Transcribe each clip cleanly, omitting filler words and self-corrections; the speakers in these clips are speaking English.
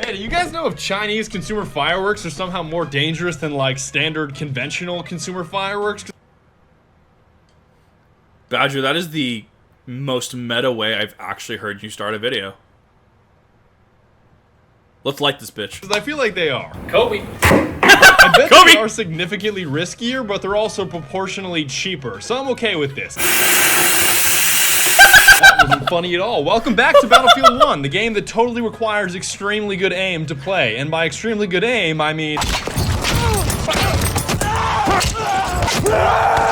Hey, do you guys know if Chinese consumer fireworks are somehow more dangerous than, like, standard conventional consumer fireworks? Badger, that is the most meta way I've actually heard you start a video. Let's light this bitch. I feel like they are. Kobe. I bet Kobe! they are significantly riskier, but they're also proportionally cheaper, so I'm okay with this. That wasn't funny at all. Welcome back to Battlefield 1, the game that totally requires extremely good aim to play. And by extremely good aim, I mean...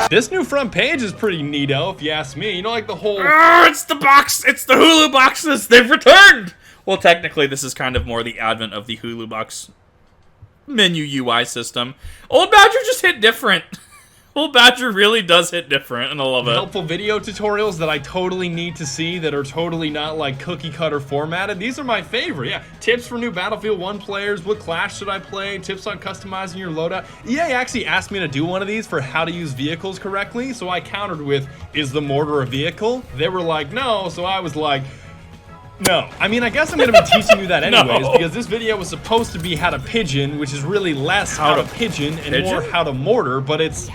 This new front page is pretty neato, if you ask me. You know, like the whole... It's the box! It's the Hulu boxes! They've returned! Well, technically, this is kind of more the advent of the Hulu box menu UI system. Old Badger just hit different. Old Badger really does hit different, and I love it. Helpful video tutorials that I totally need to see that are totally not like cookie cutter formatted. These are my favorite. Yeah, tips for new Battlefield 1 players. What class should I play? Tips on customizing your loadout. EA actually asked me to do one of these for how to use vehicles correctly, so I countered with, is the mortar a vehicle? They were like, no, so I was like, no. I mean, I guess I'm going to be teaching you that anyways, No. because this video was supposed to be how to pigeon, which is really less how to pigeon and more how to mortar, but it's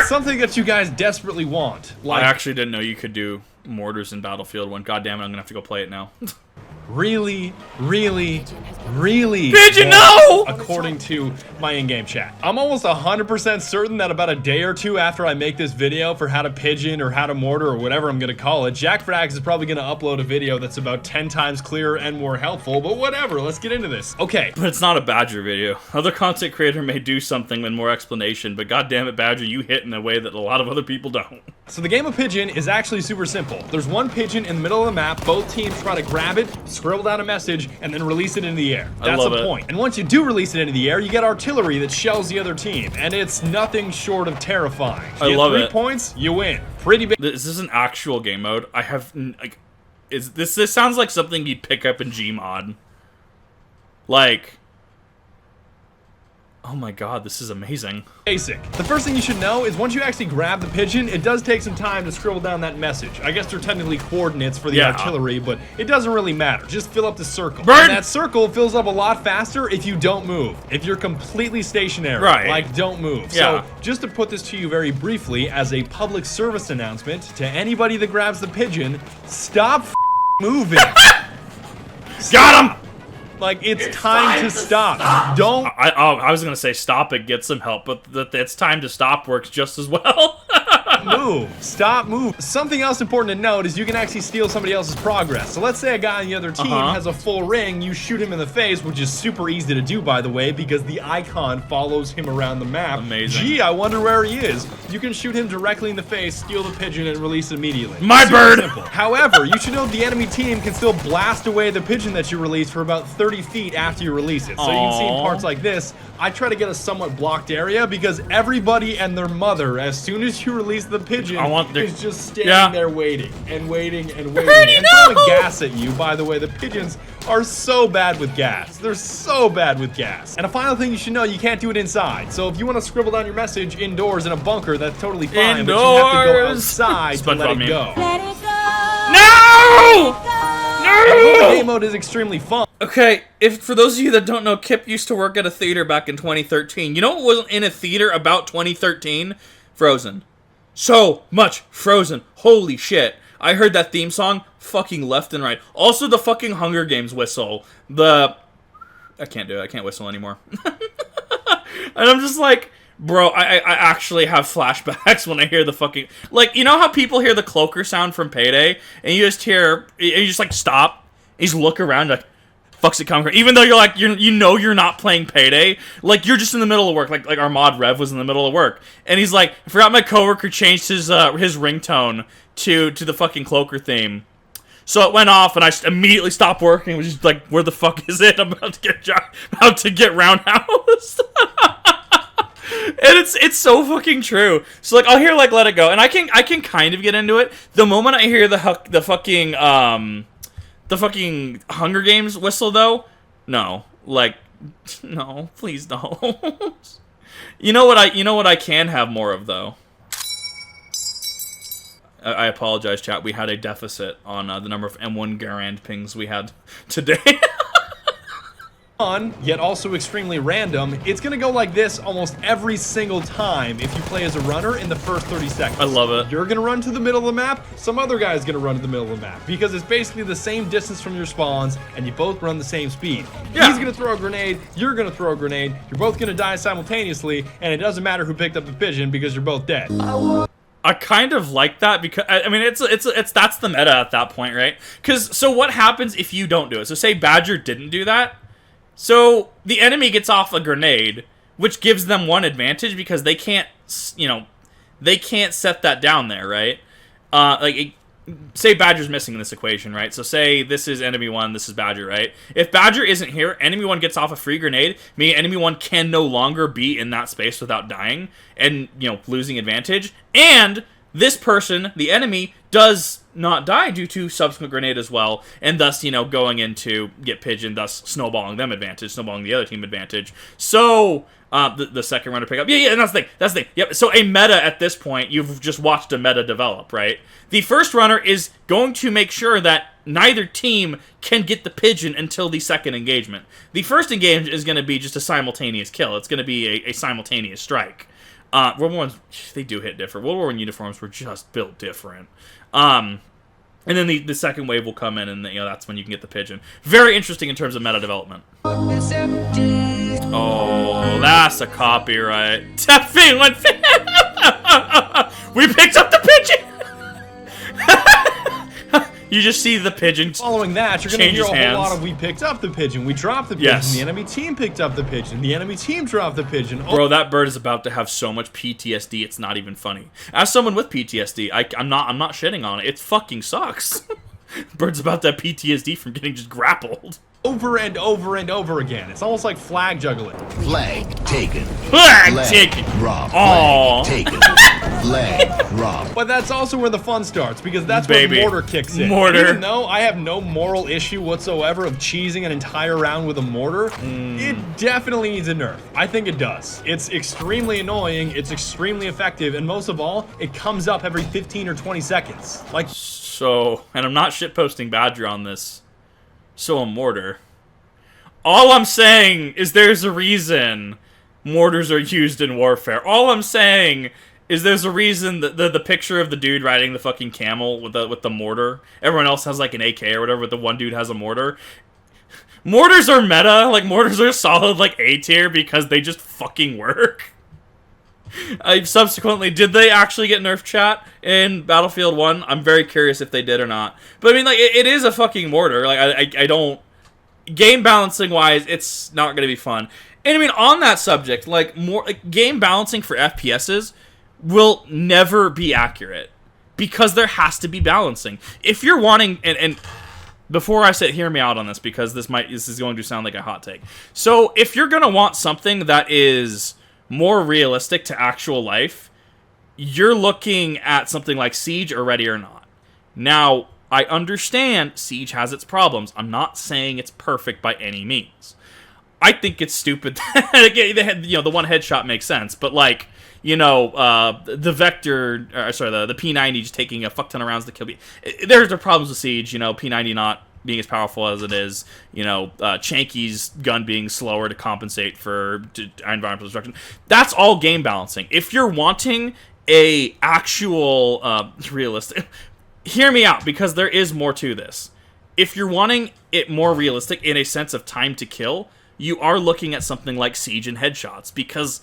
something that you guys desperately want. Like, I actually didn't know you could do mortars in Battlefield 1. God damn it, I'm gonna have to go play it now. really Pigeon, no! according to my in-game chat. I'm almost 100% certain that about a day or two after I make this video for how to pigeon or how to mortar or whatever I'm gonna call it, Jack Frags is probably gonna upload a video that's about 10 times clearer and more helpful, but whatever, let's get into this. Okay. But it's not a Badger video. Other content creator may do something with more explanation, but god damn it, Badger, you hit in a way that a lot of other people don't. So the game of Pigeon is actually super simple. There's one pigeon in the middle of the map, both teams try to grab it, scribble down a message, and then release it into the air. That's the point. And once you do release it into the air, you get artillery that shells the other team, and it's nothing short of terrifying. I love it. 3 points, you win. Pretty big. This is an actual game mode. I have, like, this sounds like something you'd pick up in Gmod. Like, oh my god, this is amazing. Basic. The first thing you should know is once you actually grab the pigeon, it does take some time to scribble down that message. I guess they're technically coordinates for the artillery, but it doesn't really matter. Just fill up the circle. Burn! And that circle fills up a lot faster if you don't move. If you're completely stationary. Right. Like, don't move. Yeah. So, just to put this to you very briefly, as a public service announcement to anybody that grabs the pigeon, stop moving. Got him! Like, it's time to stop. Don't. I was gonna say stop it, get some help, but it's time to stop works just as well. Move. Stop move. Something else important to note is you can actually steal somebody else's progress. So let's say a guy on the other team has a full ring, you shoot him in the face, which is super easy to do, by the way, because the icon follows him around the map. Amazing. Gee, I wonder where he is. You can shoot him directly in the face, steal the pigeon, and release it immediately. My Super bird! Simple. However, you should know the enemy team can still blast away the pigeon that you release for about 30 feet after you release it. So you can see in parts like this, I try to get a somewhat blocked area because everybody and their mother, as soon as you release the pigeon, is just standing there waiting and waiting and waiting and throwing gas at you. By the way, the pigeons are so bad with gas. They're so bad with gas. And a final thing you should know, you can't do it inside. So if you want to scribble down your message indoors in a bunker, that's totally fine. But you have to go outside to let it go. No! The game mode is extremely fun. Okay, for those of you that don't know, Kip used to work at a theater back in 2013. You know what wasn't in a theater about 2013? Frozen. So much Frozen. Holy shit. I heard that theme song fucking left and right. Also the fucking Hunger Games whistle. I can't do it. I can't whistle anymore. And I'm just like, bro, I actually have flashbacks when I hear the fucking... Like, you know how people hear the cloaker sound from Payday? And you just hear... You just, like, stop. You just look around, like, fuck's it coming from? Even though you're, like, you know you're not playing Payday. Like, you're just in the middle of work. Like our mod Rev was in the middle of work. And he's like, I forgot my coworker changed his ringtone to the fucking cloaker theme. So it went off, and I immediately stopped working. It was just like, where the fuck is it? I'm about to get roundhouse. And it's so fucking true. So like I'll hear like Let It Go, and I can kind of get into it. The moment I hear the fucking Hunger Games whistle though, no, like no, please don't. You know what I can have more of though. I apologize, chat. We had a deficit on the number of M1 Garand pings we had today. fun, yet also extremely random. It's gonna go like this almost every single time if you play as a runner in the first 30 seconds. I love it. You're gonna run to the middle of the map, some other guy's gonna run to the middle of the map, because it's basically the same distance from your spawns, and you both run the same speed. Yeah. He's gonna throw a grenade, you're gonna throw a grenade, you're both gonna die simultaneously, and it doesn't matter who picked up the pigeon because you're both dead. I kind of like that because I mean it's that's the meta at that point, right? Because so what happens if you don't do it? So say Badger didn't do that. So the enemy gets off a grenade, which gives them one advantage because they can't, they can't set that down there, right? Say Badger's missing in this equation, right? So say this is enemy 1, this is Badger, right? If Badger isn't here, enemy 1 gets off a free grenade, meaning enemy 1 can no longer be in that space without dying and, losing advantage. And this person, the enemy, does not die due to subsequent grenade as well, and thus, going into get pigeon, thus snowballing them advantage, snowballing the other team advantage. So, the second runner pick up. Yeah, and that's the thing. Yep, so a meta at this point, you've just watched a meta develop, right? The first runner is going to make sure that neither team can get the pigeon until the second engagement. The first engagement is going to be just a simultaneous kill. It's going to be a simultaneous strike. World War Ones, they do hit different. World War I uniforms were just built different. And then the second wave will come in, and that's when you can get the pigeon. Very interesting in terms of meta development. Oh, that's a copyright. We picked up the pigeon. You just see the pigeon. Following that, you're going to hear a whole hands. lot of we picked up the pigeon, we dropped the pigeon, Yes. the enemy team picked up the pigeon, the enemy team dropped the pigeon. Bro, that bird is about to have so much PTSD, it's not even funny. As someone with PTSD, I'm not shitting on it. It fucking sucks. Bird's about to have PTSD from getting just grappled. Over and over and over again. It's almost like flag juggling. Flag taken. Flag taken. Rob. Aw. Flag taken. Flag rob. But that's also where the fun starts, because that's Baby. where mortar kicks in. Mortar. And even though I have no moral issue whatsoever of cheesing an entire round with a mortar, it definitely needs a nerf. I think it does. It's extremely annoying, it's extremely effective, and most of all, it comes up every 15 or 20 seconds. Like, So, and I'm not shitposting Badger on this. So a mortar. All I'm saying is there's a reason mortars are used in warfare. All I'm saying is there's a reason that the picture of the dude riding the fucking camel with the mortar. Everyone else has like an AK or whatever, but the one dude has a mortar. Mortars are meta. Like, mortars are solid like A tier because they just fucking work. Subsequently, did they actually get nerfed, chat, in Battlefield 1? I'm very curious if they did or not. But I mean, like, it is a fucking mortar. Like, I don't... Game balancing wise, it's not gonna be fun. And I mean, on that subject, like, game balancing for FPSs will never be accurate because there has to be balancing. If you're wanting, and before I say, hear me out on this, because this is going to sound like a hot take. So if you're gonna want something that is more realistic to actual life, you're looking at something like Siege or Ready or Not. Now, I understand Siege has its problems. I'm not saying it's perfect by any means. I think it's stupid. The one headshot makes sense, but like, the Vector, the P90 just taking a fuck ton of rounds to kill me. There's the problems with Siege, P90 not being as powerful as it is, Chanky's gun being slower to compensate for environmental destruction. That's all game balancing. If you're wanting a actual realistic, hear me out, because there is more to this. If you're wanting it more realistic in a sense of time to kill, you are looking at something like Siege and headshots, because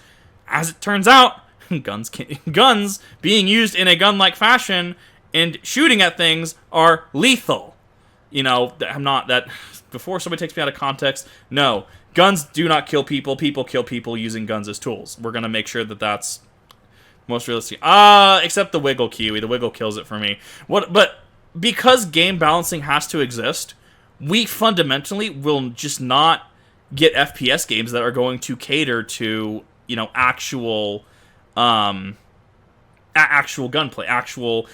as it turns out, guns being used in a gun-like fashion and shooting at things are lethal. I'm not that... Before somebody takes me out of context, no. Guns do not kill people. People kill people using guns as tools. We're going to make sure that that's most realistic. Except the wiggle, Kiwi. The wiggle kills it for me. But because game balancing has to exist, we fundamentally will just not get FPS games that are going to cater to, actual... actual gunplay, actual,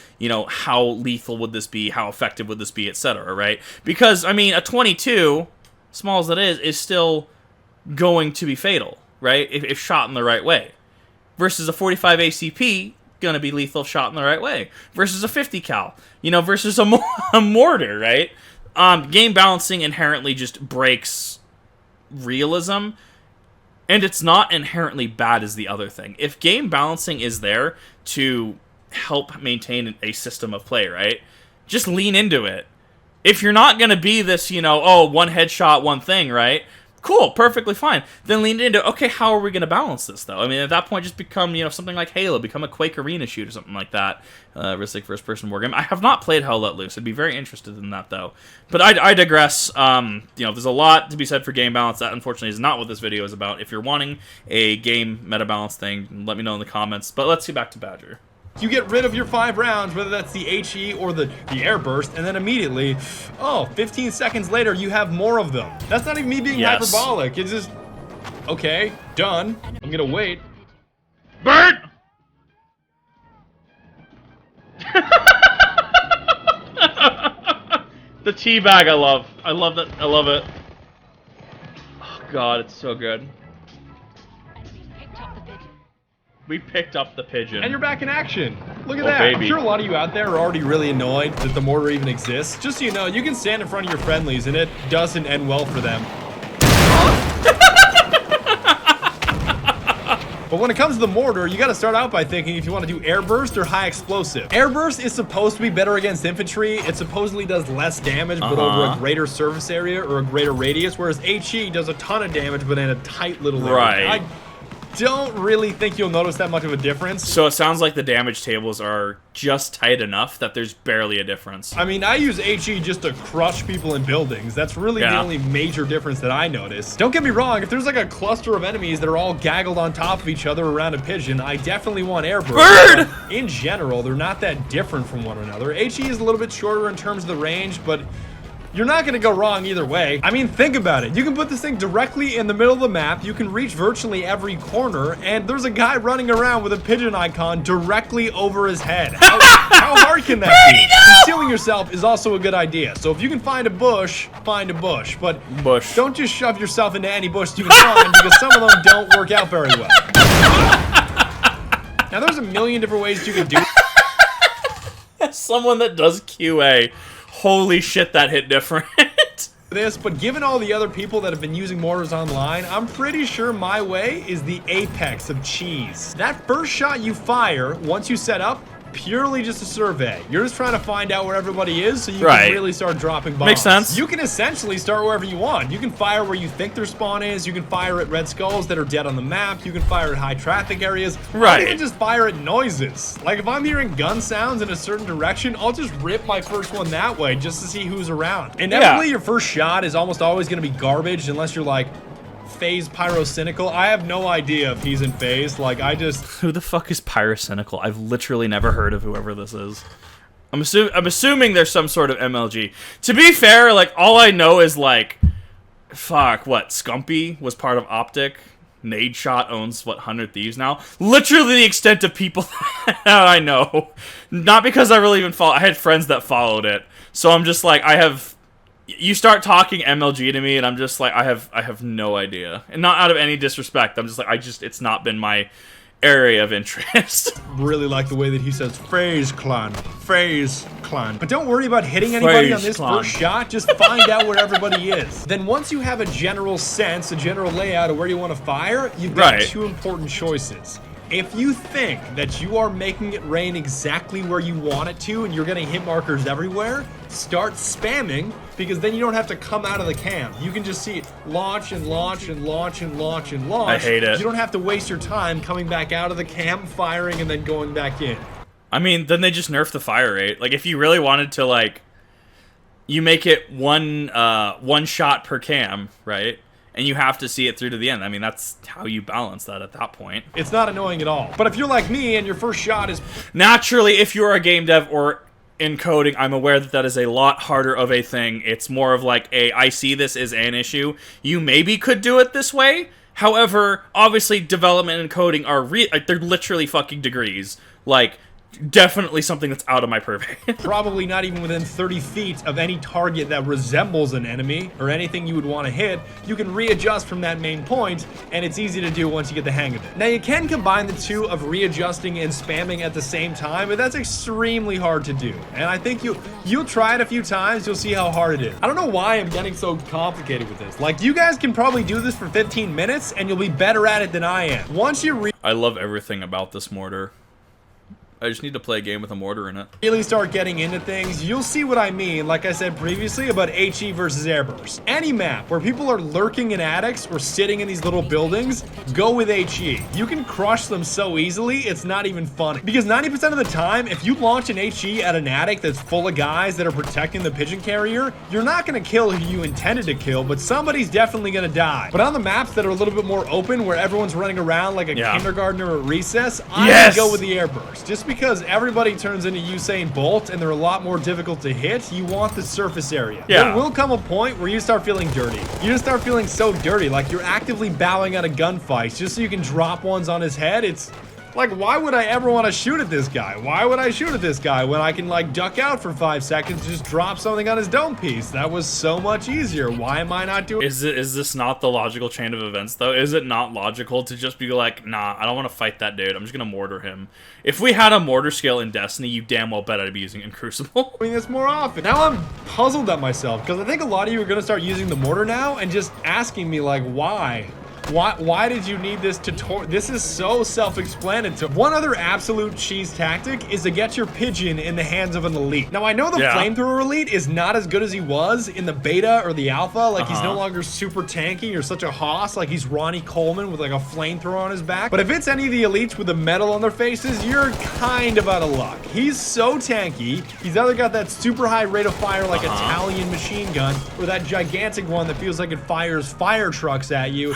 how lethal would this be, how effective would this be, etc., right? Because, I mean, a 22, small as it is still going to be fatal, right? If shot in the right way. Versus a 45 ACP, gonna be lethal if shot in the right way. Versus a 50 cal, versus a mortar, right? Game balancing inherently just breaks realism, and it's not inherently bad is the other thing. If game balancing is there to help maintain a system of play, right? Just lean into it. If you're not going to be this, you know, oh, one headshot, one thing, right? Cool, perfectly fine. Then lean into, okay, how are we going to balance this, though? I mean, at that point, just become, you know, something like Halo, become a Quake Arena shoot or something like that. Realistic first-person war game. I have not played Hell Let Loose. I'd be very interested in that, though. But I digress. You know, there's a lot to be said for game balance. That, unfortunately, is not what this video is about. If you're wanting a game meta balance thing, let me know in the comments. But let's get back to Badger. You get rid of your 5 rounds, whether that's the HE or the air burst, and then immediately, 15 seconds later, you have more of them. That's not even me being hyperbolic. It's just, okay, done. I'm gonna wait. Bert! The teabag I love. I love that. I love it. Oh god, it's so good. We picked up the pigeon. And you're back in action. Look at Oh, that. baby. I'm sure a lot of you out there are already really annoyed that the mortar even exists. Just so you know, you can stand in front of your friendlies and it doesn't end well for them. But when it comes to the mortar, you gotta start out by thinking if you want to do air burst or high explosive. Air burst is supposed to be better against infantry. It supposedly does less damage, but over a greater surface area or a greater radius, whereas HE does a ton of damage, but in a tight little area. Right. I don't really think you'll notice that much of a difference. So it sounds like the damage tables are just tight enough that there's barely a difference. I mean, I use HE just to crush people in buildings. That's really the only major difference that I notice. Don't get me wrong, if there's like a cluster of enemies that are all gaggled on top of each other around a pigeon, I definitely want air burst. Bird! In general, they're not that different from one another. HE is a little bit shorter in terms of the range, but you're not going to go wrong either way. I mean, think about it. You can put this thing directly in the middle of the map. You can reach virtually every corner, and there's a guy running around with a pigeon icon directly over his head. How hard can that be? Concealing yourself is also a good idea. So if you can find a bush, find a bush. But don't just shove yourself into any bush you can find, because some of them don't work out very well. Now, there's a million different ways you can do it. As someone that does QA, holy shit, that hit different. But given all the other people that have been using mortars online, I'm pretty sure my way is the apex of cheese. That first shot you fire, once you set up, purely just a survey. You're just trying to find out where everybody is so you can really start dropping bombs. Makes sense. You can essentially start wherever you want. You can fire where you think their spawn is. You can fire at red skulls that are dead on the map. You can fire at high traffic areas. Right. You can just fire at noises. Like if I'm hearing gun sounds in a certain direction, I'll just rip my first one that way just to see who's around. Inevitably, your first shot is almost always going to be garbage unless you're like, Phase Pyrocynical. I have no idea if he's in Phase. Like, I just... Who the fuck is Pyrocynical? I've literally never heard of whoever this is. I'm assuming there's some sort of MLG. To be fair, like, all I know is, like, fuck, what, Scumpy was part of Optic? Nade Shot owns, what, 100 Thieves now? Literally the extent of people that I know. Not because I really even follow... I had friends that followed it. So I'm just like, I have... You start talking MLG to me, and I'm just like, I have no idea. And not out of any disrespect. I'm just like, it's not been my area of interest. Really like the way that he says, Phase Clan, Phase Clan. But don't worry about hitting anybody on this first shot. Just find out where everybody is. Then once you have a general sense, a general layout of where you want to fire, you've got two important choices. If you think that you are making it rain exactly where you want it to and you're getting hit markers everywhere, start spamming, because then you don't have to come out of the cam. You can just see it launch and launch and launch and launch and launch. I hate it. You don't have to waste your time coming back out of the cam, firing, and then going back in. I mean, then they just nerf the fire rate. Like, if you really wanted to, like, you make it one shot per cam, right? And you have to see it through to the end. I mean, that's how you balance that at that point. It's not annoying at all. But if you're like me and your first shot is... Naturally, if you're a game dev or in coding, I'm aware that that is a lot harder of a thing. It's more of like I see this as an issue. You maybe could do it this way. However, obviously, development and coding are they're literally fucking degrees. Like, Definitely something that's out of my purview. Probably not even within 30 feet of any target that resembles an enemy or anything you would want to hit. You can readjust from that main point, and it's easy to do once you get the hang of it. Now, you can combine the two of readjusting and spamming at the same time, but that's extremely hard to do. And I think you'll try it a few times, you'll see how hard it is. I don't know why I'm getting so complicated with this. Like, you guys can probably do this for 15 minutes, and you'll be better at it than I am. Once you I love everything about this mortar. I just need to play a game with a mortar in it. really start getting into things, you'll see what I mean, like I said previously about HE versus airburst. Any map where people are lurking in attics or sitting in these little buildings, go with HE. You can crush them so easily, it's not even funny. Because 90% of the time, if you launch an HE at an attic that's full of guys that are protecting the pigeon carrier, you're not gonna kill who you intended to kill, but somebody's definitely gonna die. But on the maps that are a little bit more open, where everyone's running around like a kindergartner at recess, I would go with the airburst. Just because everybody turns into Usain Bolt and they're a lot more difficult to hit, you want the surface area. There will come a point where you start feeling dirty. You just start feeling so dirty, like you're actively bowing out of gunfights just so you can drop ones on his head. It's like, why would I ever want to shoot at this guy? Why would I shoot at this guy when I can, like, duck out for 5 seconds and just drop something on his dome piece? That was so much easier. Why am I not doing Is this not the logical chain of events, though? Is it not logical to just be like, nah, I don't want to fight that dude. I'm just going to mortar him. If we had a mortar scale in Destiny, you damn well bet I'd be using it in Crucible. doing this more often? Now I'm puzzled at myself, because I think a lot of you are going to start using the mortar now and just asking me, like, why? Why did you need this tutorial? This is so self-explanatory. One other absolute cheese tactic is to get your pigeon in the hands of an elite. Now, I know the flamethrower elite is not as good as he was in the beta or the alpha. Like, he's no longer super tanky or such a hoss. Like, he's Ronnie Coleman with, like, a flamethrower on his back. But if it's any of the elites with the metal on their faces, you're kind of out of luck. He's so tanky. He's either got that super high rate of fire like Italian machine gun, or that gigantic one that feels like it fires fire trucks at you.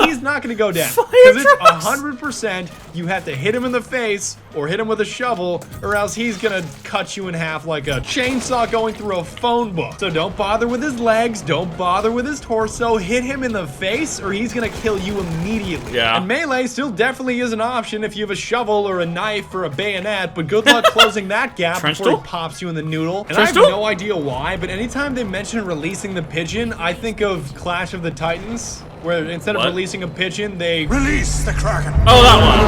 He's not going to go down. Because it's 100% you have to hit him in the face or hit him with a shovel, or else he's going to cut you in half like a chainsaw going through a phone book. So don't bother with his legs. Don't bother with his torso. Hit him in the face or he's going to kill you immediately. And melee still definitely is an option if you have a shovel or a knife or a bayonet, but good luck closing that gap before he pops you in the noodle. And I have no idea why, but anytime they mention releasing the pigeon, I think of Clash of the Titans, where instead of releasing a pigeon, they release the Kraken. Oh, that one.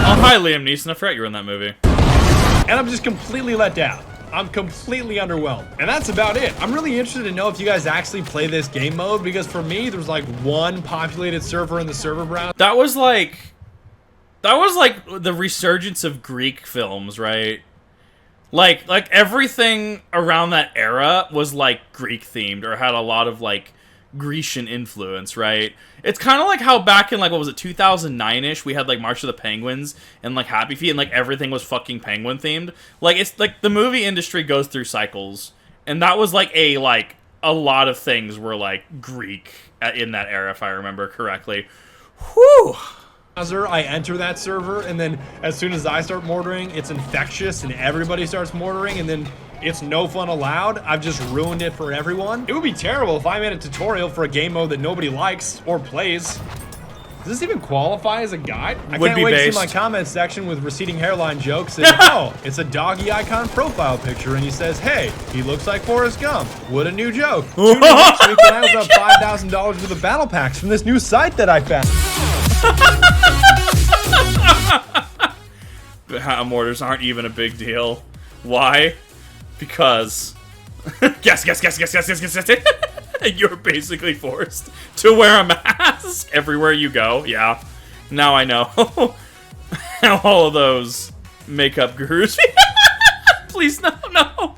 Oh, hi, Liam Neeson. I forgot you were in that movie. And I'm just completely let down. I'm completely underwhelmed. And that's about it. I'm really interested to know if you guys actually play this game mode, because for me, there's like one populated server in the server browser. That was like the resurgence of Greek films, right? Like everything around that era was like Greek themed or had a lot of like Grecian influence, right? It's kind of like how back in, like, what was it, 2009-ish, we had, like, March of the Penguins and, like, Happy Feet, and, like, everything was fucking penguin themed. Like, it's, like, the movie industry goes through cycles, and that was, like, a lot of things were, like, Greek in that era, if I remember correctly. Whew! I enter that server, and then as soon as I start mortaring, it's infectious, and everybody starts mortaring, and then it's no fun allowed. I've just ruined it for everyone. It would be terrible if I made a tutorial for a game mode that nobody likes or plays. Does this even qualify as a guide? I can't wait to see my comment section with receding hairline jokes and, oh, it's a doggy icon profile picture, and he says, hey, he looks like Forrest Gump. What a new joke. Tune in next week when I have about $5,000 worth of battle packs from this new site that I found. Mortars aren't even a big deal. Why? Because guess. You're basically forced to wear a mask everywhere you go. Yeah, now I know how all of those makeup gurus. Please, no.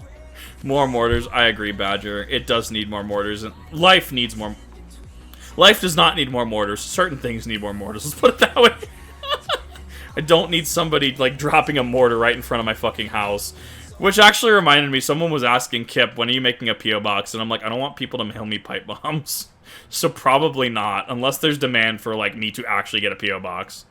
More mortars. I agree, Badger. It does need more mortars, and life needs more. Life does not need more mortars. Certain things need more mortars. Let's put it that way. I don't need somebody, like, dropping a mortar right in front of my fucking house. Which actually reminded me, someone was asking Kip, when are you making a P.O. box? And I'm like, I don't want people to mail me pipe bombs. So probably not, unless there's demand for, like, me to actually get a P.O. box.